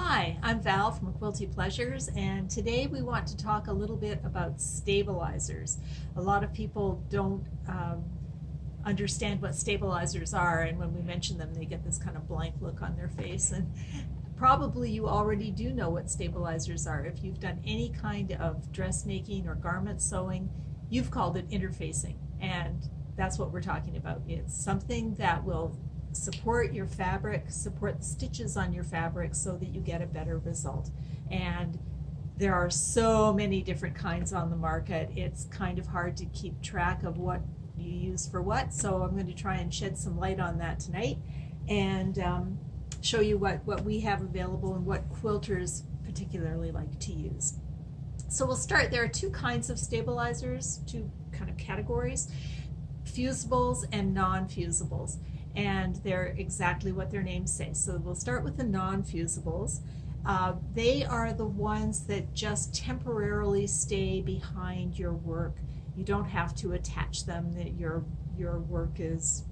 Hi, I'm Val from Quilty Pleasures, and today we want to talk a little bit about stabilizers. A lot of people don't understand what stabilizers are, and when we mention them, they get this kind of blank look on their face. And probably you already do know what stabilizers are. If you've done any kind of dressmaking or garment sewing, you've called it interfacing, and that's what we're talking about. It's something that will support your fabric, support the stitches on your fabric so that you get a better result. And there are so many different kinds on the market. It's kind of hard to keep track of what you use for what, so I'm going to try and shed some light on that tonight and show you what we have available and what quilters particularly like to use. So we'll start. There are two kinds of stabilizers, two kind of categories: fusibles and non-fusibles, and they're exactly what their names say. So we'll start with the non-fusibles. They are the ones that just temporarily stay behind your work. You don't have to attach them, that your work is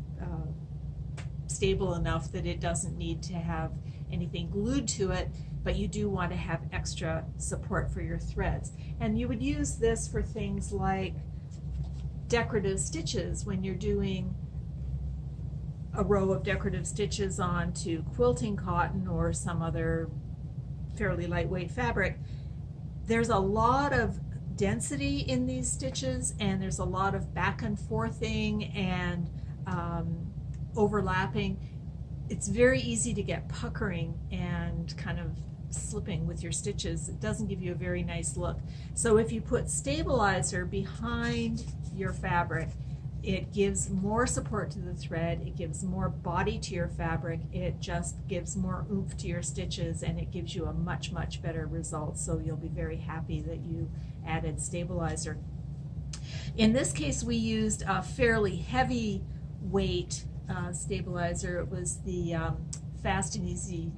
stable enough that it doesn't need to have anything glued to it, but you do want to have extra support for your threads. And you would use this for things like decorative stitches when you're doing a row of decorative stitches onto quilting cotton or some other fairly lightweight fabric. There's a lot of density in these stitches, and there's a lot of back and forthing and overlapping. It's very easy to get puckering and kind of slipping with your stitches. It doesn't give you a very nice look. So if you put stabilizer behind your fabric, it gives more support to the thread, it gives more body to your fabric, it just gives more oomph to your stitches, and it gives you a much better result. So you'll be very happy that you added stabilizer. In this case, we used a fairly heavy weight stabilizer. It was the Fast and Easy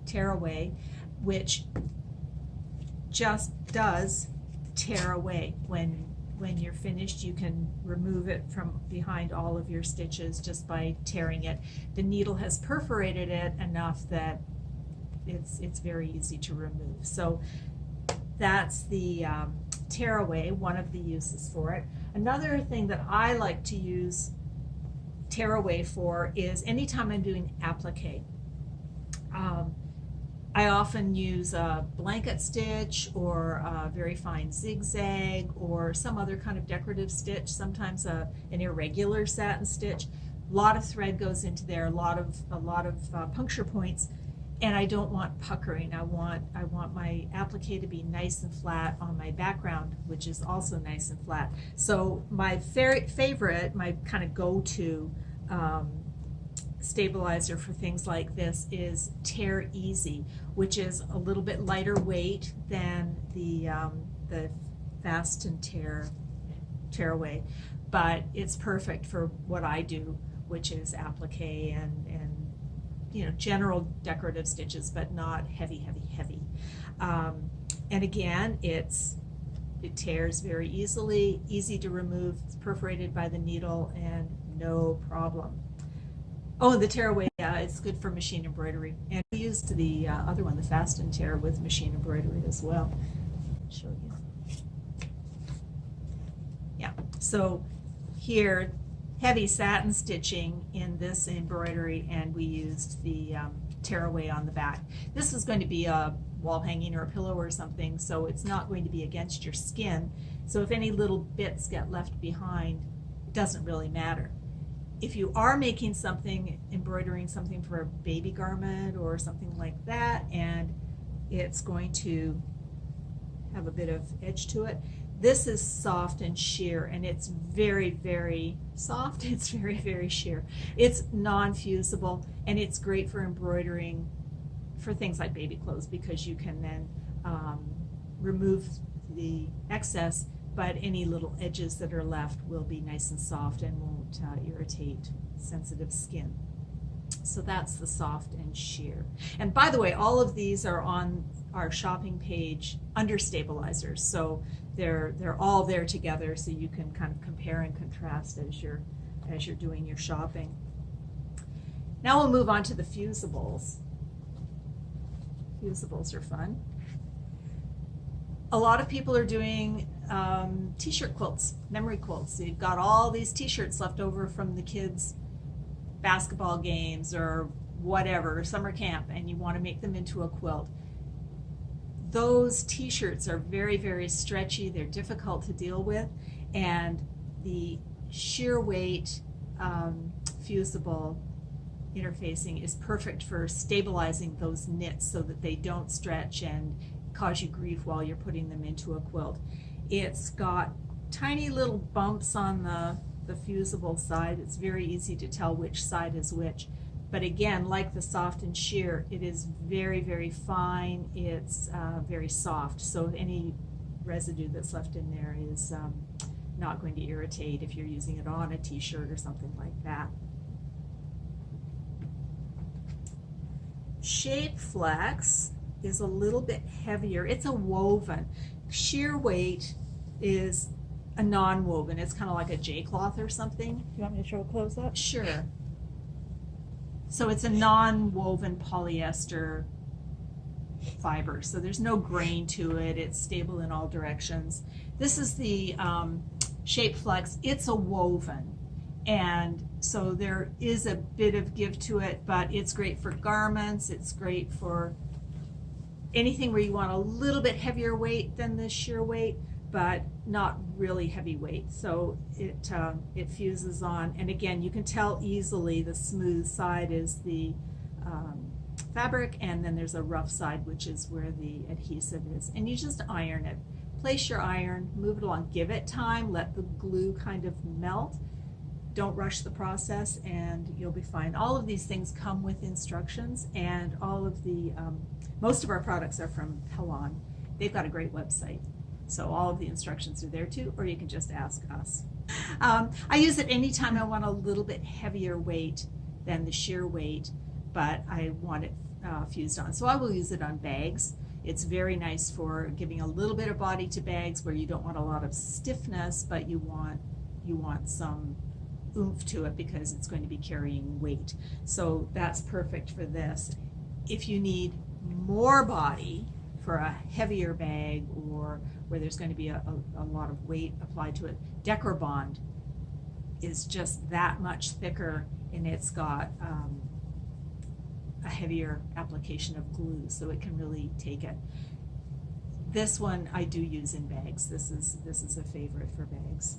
Tearaway, which just does tear away. When you're finished, you can remove it from behind all of your stitches just by tearing it. The needle has perforated it enough that it's very easy to remove. So that's the tearaway, one of the uses for it. Another thing that I like to use tearaway for is anytime I'm doing applique. I often use a blanket stitch or a very fine zigzag or some other kind of decorative stitch, sometimes an irregular satin stitch. A lot of thread goes into there, a lot of puncture points, and I don't want puckering. I want my applique to be nice and flat on my background, which is also nice and flat. So my favorite, my kind of go-to stabilizer for things like this is Tear Easy, which is a little bit lighter weight than the Fast and Tearaway, but it's perfect for what I do, which is applique and general decorative stitches, but not heavy. And again, it tears very easily, easy to remove, it's perforated by the needle, and no problem. Oh, the tearaway, it's good for machine embroidery. And we used the other one, the Fast and Tear, with machine embroidery as well. I'll show you. Yeah, so here, heavy satin stitching in this embroidery, and we used the tearaway on the back. This is going to be a wall hanging or a pillow or something, so it's not going to be against your skin. So if any little bits get left behind, it doesn't really matter. If you are making something, embroidering something for a baby garment or something like that, and it's going to have a bit of edge to it, this is soft and sheer, and it's very soft. It's very sheer. It's non-fusible, and it's great for embroidering for things like baby clothes, because you can then remove the excess, but any little edges that are left will be nice and soft and won't irritate sensitive skin. So that's the soft and sheer. And by the way, all of these are on our shopping page under stabilizers, so they're all there together, so you can kind of compare and contrast as you're doing your shopping. Now we'll move on to the fusibles. Fusibles are fun. A lot of people are doing t-shirt quilts, memory quilts. So you've got all these t-shirts left over from the kids' basketball games or whatever, summer camp, and you want to make them into a quilt. Those t-shirts are very, very stretchy. They're difficult to deal with, and the sheer weight fusible interfacing is perfect for stabilizing those knits so that they don't stretch and cause you grief while you're putting them into a quilt. It's got tiny little bumps on the fusible side. It's very easy to tell which side is which. But again, like the soft and sheer, it is very, very fine. It's very soft. So any residue that's left in there is not going to irritate if you're using it on a t-shirt or something like that. Shape Flex is a little bit heavier. It's a woven. Sheer weight is a non-woven. It's kind of like a J-cloth or something. You want me to show a close-up? Sure. So it's a non-woven polyester fiber. So there's no grain to it. It's stable in all directions. This is the Shape Flex. It's a woven. And so there is a bit of give to it, but it's great for garments. It's great for anything where you want a little bit heavier weight than the sheer weight, but not really heavy weight. So it fuses on, and again, you can tell easily the smooth side is the fabric, and then there's a rough side, which is where the adhesive is. And you just iron it. Place your iron, move it along, give it time, let the glue kind of melt. Don't rush the process, and you'll be fine. All of these things come with instructions, and all of the most of our products are from Pelon. They've got a great website, so all of the instructions are there too, or you can just ask us. I use it anytime I want a little bit heavier weight than the sheer weight, but I want it fused on. So I will use it on bags. It's very nice for giving a little bit of body to bags where you don't want a lot of stiffness, but you want some oomph to it because it's going to be carrying weight. So that's perfect for this. If you need more body for a heavier bag or where there's going to be a lot of weight applied to it, Decor Bond is just that much thicker, and it's got a heavier application of glue, so it can really take it. This one I do use in bags. This is a favorite for bags.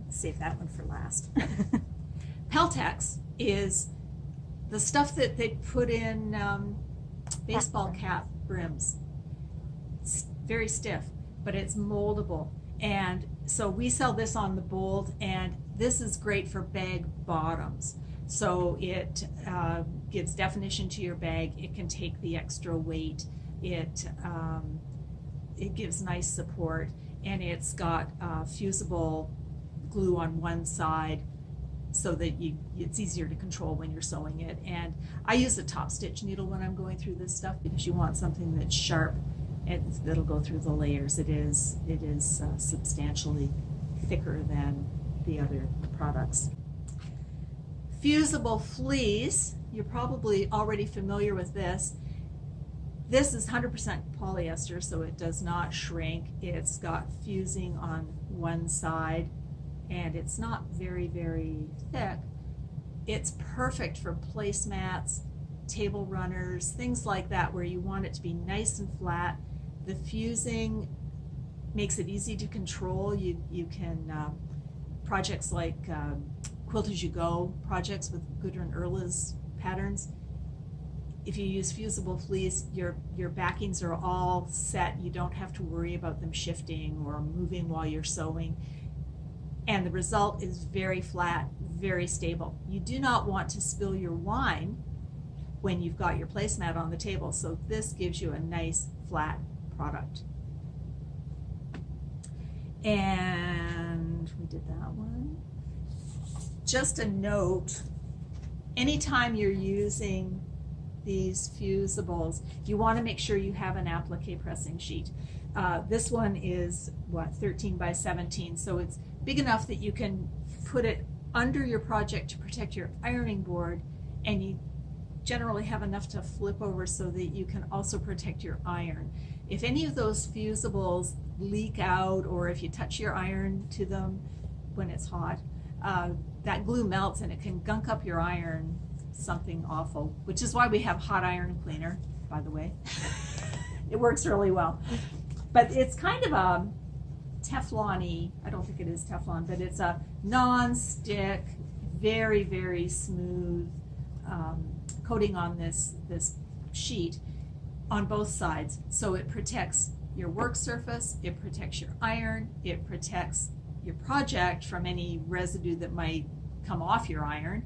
Save that one for last. Peltex is the stuff that they put in baseball cap brims. It's very stiff, but it's moldable. And so we sell this on the Bold, and this is great for bag bottoms. So it gives definition to your bag. It can take the extra weight. It gives nice support, and it's got fusible glue on one side so that it's easier to control when you're sewing it. And I use a top stitch needle when I'm going through this stuff because you want something that's sharp and that'll go through the layers. It is substantially thicker than the other products. Fusible fleece, you're probably already familiar with this. This is 100% polyester, so it does not shrink. It's got fusing on one side, and it's not very, very thick. It's perfect for placemats, table runners, things like that where you want it to be nice and flat. The fusing makes it easy to control. You can, projects like Quilt As You Go projects with Gudrun Erla's patterns, if you use fusible fleece, your backings are all set. You don't have to worry about them shifting or moving while you're sewing. And the result is very flat, very stable. You do not want to spill your wine when you've got your placemat on the table, so this gives you a nice flat product. And we did that one. Just a note, anytime you're using these fusibles, you want to make sure you have an applique pressing sheet. This one is 13 by 17, so it's big enough that you can put it under your project to protect your ironing board, and you generally have enough to flip over so that you can also protect your iron. If any of those fusibles leak out, or if you touch your iron to them when it's hot, that glue melts and it can gunk up your iron, something awful, which is why we have hot iron cleaner, by the way. It works really well. But it's kind of a Teflon-y, I don't think it is Teflon, but it's a non-stick, very, very smooth coating on this sheet on both sides. So it protects your work surface, it protects your iron, it protects your project from any residue that might come off your iron.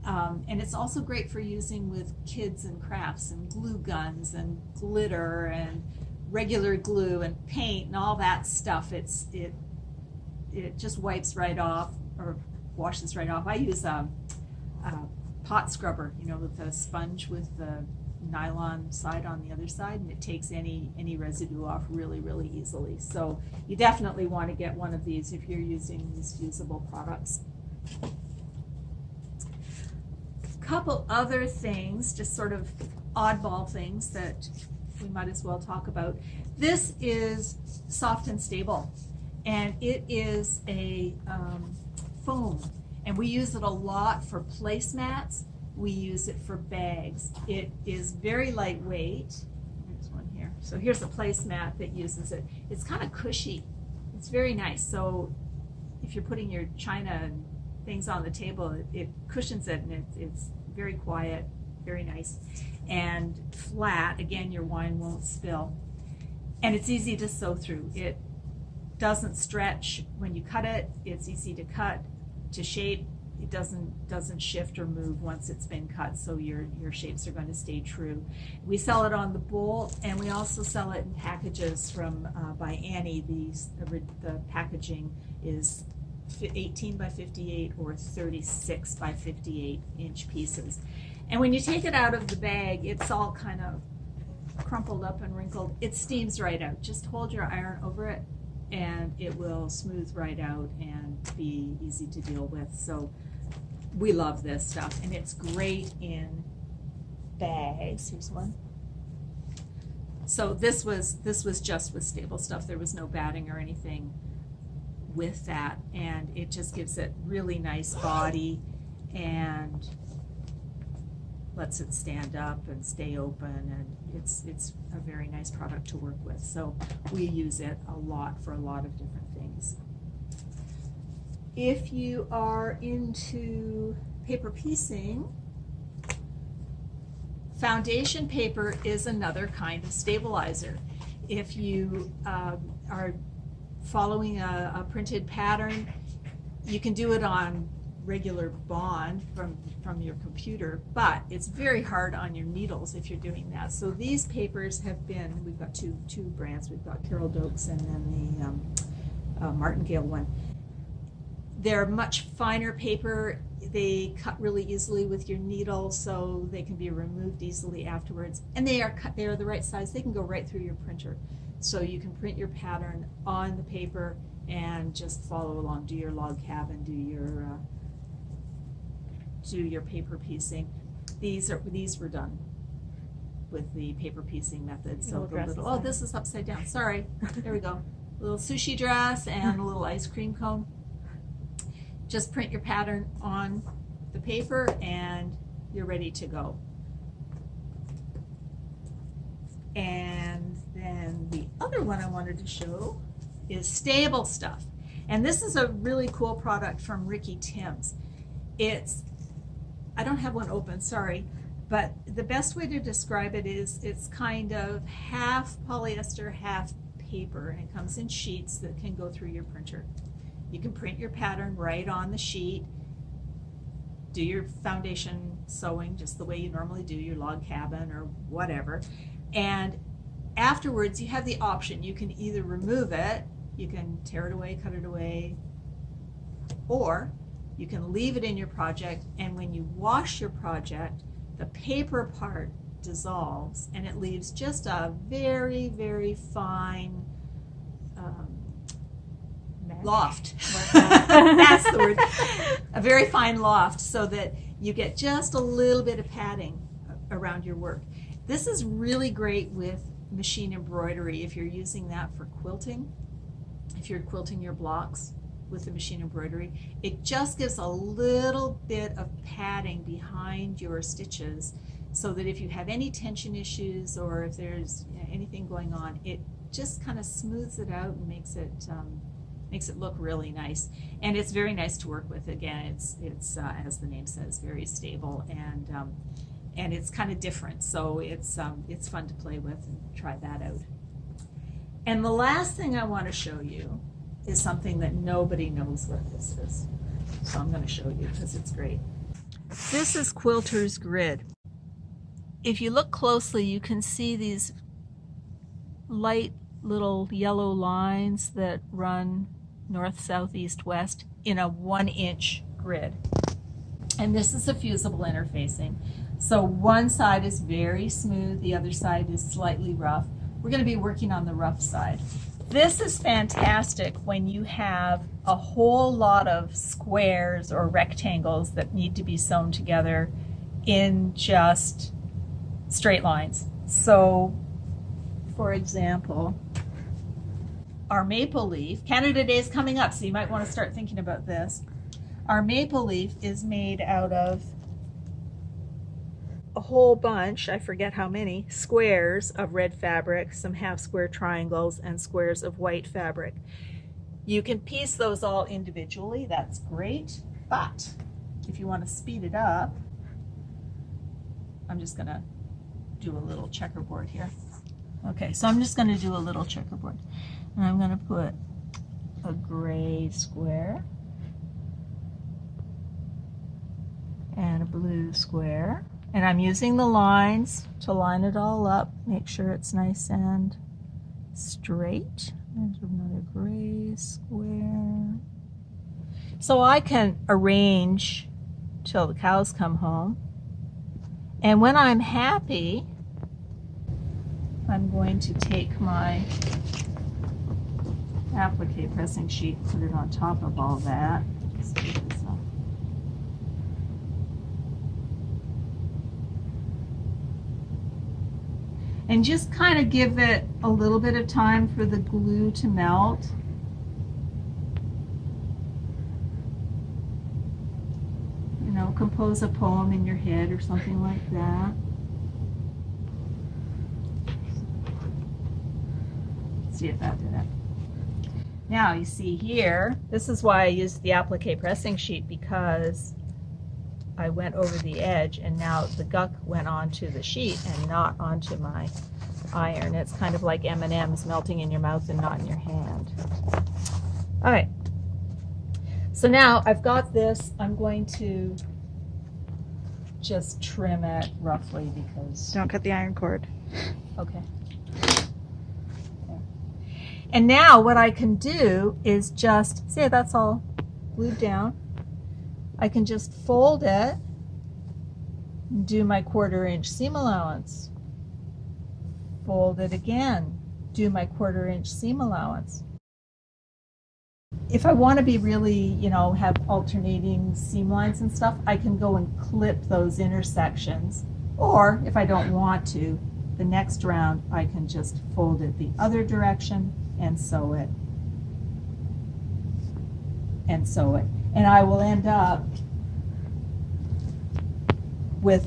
And it's also great for using with kids and crafts and glue guns and glitter and regular glue and paint and all that stuff. It just wipes right off or washes right off. I use a pot scrubber, with a sponge with the nylon side on the other side, and it takes any residue off really, really easily. So you definitely want to get one of these if you're using these fusible products. Couple other things, just sort of oddball things that we might as well talk about. This is soft and stable, and it is a foam, and we use it a lot for placemats. We use it for bags. It is very lightweight. There's one here. So here's a placemat that uses it. It's kind of cushy. It's very nice. So if you're putting your china and things on the table, it cushions it, and it's very quiet, very nice, and flat. Again, your wine won't spill, and it's easy to sew through. It doesn't stretch when you cut it. It's easy to cut, to shape. It doesn't shift or move once it's been cut, so your shapes are going to stay true. We sell it on the bolt, and we also sell it in packages from by Annie. The packaging is 18 by 58 or 36 by 58 inch pieces. And when you take it out of the bag, it's all kind of crumpled up and wrinkled. It steams right out. Just hold your iron over it and it will smooth right out and be easy to deal with. So we love this stuff, and it's great in bags. Here's one. So this was just with stable stuff. There was no batting or anything with that, and it just gives it really nice body and lets it stand up and stay open, and it's a very nice product to work with. So we use it a lot for a lot of different things. If you are into paper piecing, foundation paper is another kind of stabilizer. If you are following a printed pattern, you can do it on regular bond from your computer, but it's very hard on your needles if you're doing that. So these papers have been, we've got two brands. We've got Carol Doakes and then the Martingale one. They're much finer paper. They cut really easily with your needle, so they can be removed easily afterwards. And they are the right size. They can go right through your printer. So you can print your pattern on the paper and just follow along, do your log cabin, do your paper piecing. These were done with the paper piecing method. So the little, oh, this is upside down. Sorry. There we go. A little sushi dress and a little ice cream cone. Just print your pattern on the paper and you're ready to go. And then the other one I wanted to show is Stable Stuff. And this is a really cool product from Ricky Timms. I don't have one open, sorry, but the best way to describe it is it's kind of half polyester, half paper, and it comes in sheets that can go through your printer. You can print your pattern right on the sheet, do your foundation sewing just the way you normally do your log cabin or whatever, and afterwards you have the option. You can either remove it, you can tear it away, cut it away, or you can leave it in your project, and when you wash your project, the paper part dissolves and it leaves just a very, very fine loft. That's the word. A very fine loft, so that you get just a little bit of padding around your work. This is really great with machine embroidery if you're using that for quilting. If you're quilting your blocks with the machine embroidery, it just gives a little bit of padding behind your stitches so that if you have any tension issues or if there's anything going on, it just kind of smooths it out and makes it look really nice. And it's very nice to work with. Again, it's as the name says, very stable, and it's kind of different, so it's fun to play with and try that out. And the last thing I want to show you is something that nobody knows what this is, so I'm going to show you because it's great. This is Quilter's Grid. If you look closely, you can see these light little yellow lines that run north, south, east, west in a 1-inch grid. And this is a fusible interfacing. So one side is very smooth, the other side is slightly rough. We're going to be working on the rough side. This is fantastic when you have a whole lot of squares or rectangles that need to be sewn together in just straight lines. So, for example, our maple leaf, Canada Day is coming up, so you might want to start thinking about this. Our maple leaf is made out of a whole bunch, I forget how many, squares of red fabric, some half square triangles, and squares of white fabric. You can piece those all individually, that's great, but if you want to speed it up, I'm just going to do a little checkerboard here. Okay, so I'm just going to do a little checkerboard. And I'm going to put a gray square and a blue square. And I'm using the lines to line it all up, make sure it's nice and straight. There's another gray square. So I can arrange till the cows come home. And when I'm happy, I'm going to take my applique pressing sheet, put it on top of all that. And just kind of give it a little bit of time for the glue to melt. You know, compose a poem in your head or something like that. Let's see if that did it. Now you see here, this is why I used the applique pressing sheet, because I went over the edge and now the guck went onto the sheet and not onto my iron. It's kind of like M&Ms melting in your mouth and not in your hand. All right, so now I've got this. I'm going to just trim it roughly because... Don't cut the iron cord. Okay. And now what I can do is just, see, that's all glued down. I can just fold it, do my 1/4 inch seam allowance, fold it again, do my 1/4 inch seam allowance. If I want to be really, you know, have alternating seam lines and stuff, I can go and clip those intersections. Or if I don't want to, the next round I can just fold it the other direction and sew it. And sew it. And I will end up with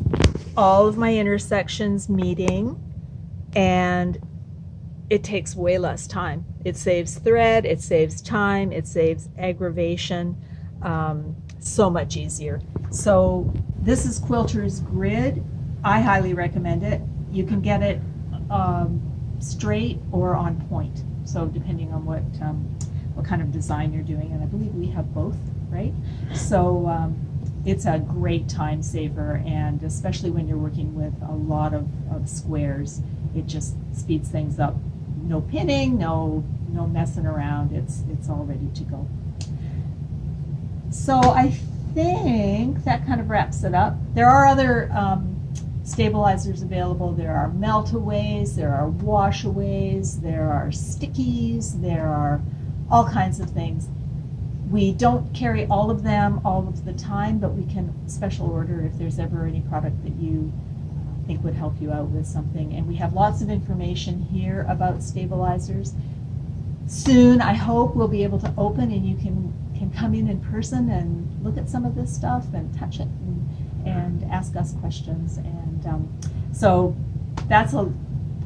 all of my intersections meeting, and it takes way less time. It saves thread, it saves time, it saves aggravation, so much easier. So this is Quilter's Grid. I highly recommend it. You can get it straight or on point. So depending on what kind of design you're doing, and I believe we have both, right? So it's a great time saver, and especially when you're working with a lot of squares, it just speeds things up. No pinning, no messing around. It's all ready to go. So I think that kind of wraps it up. There are other stabilizers available. There are meltaways, there are washaways, there are stickies, there are all kinds of things. We don't carry all of them all of the time, but we can special order if there's ever any product that you think would help you out with something. And we have lots of information here about stabilizers. Soon, I hope we'll be able to open and you can come in person and look at some of this stuff and touch it and ask us questions. And so that's a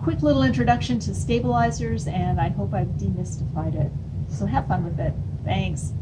quick little introduction to stabilizers, and I hope I've demystified it. So have fun with it. Thanks.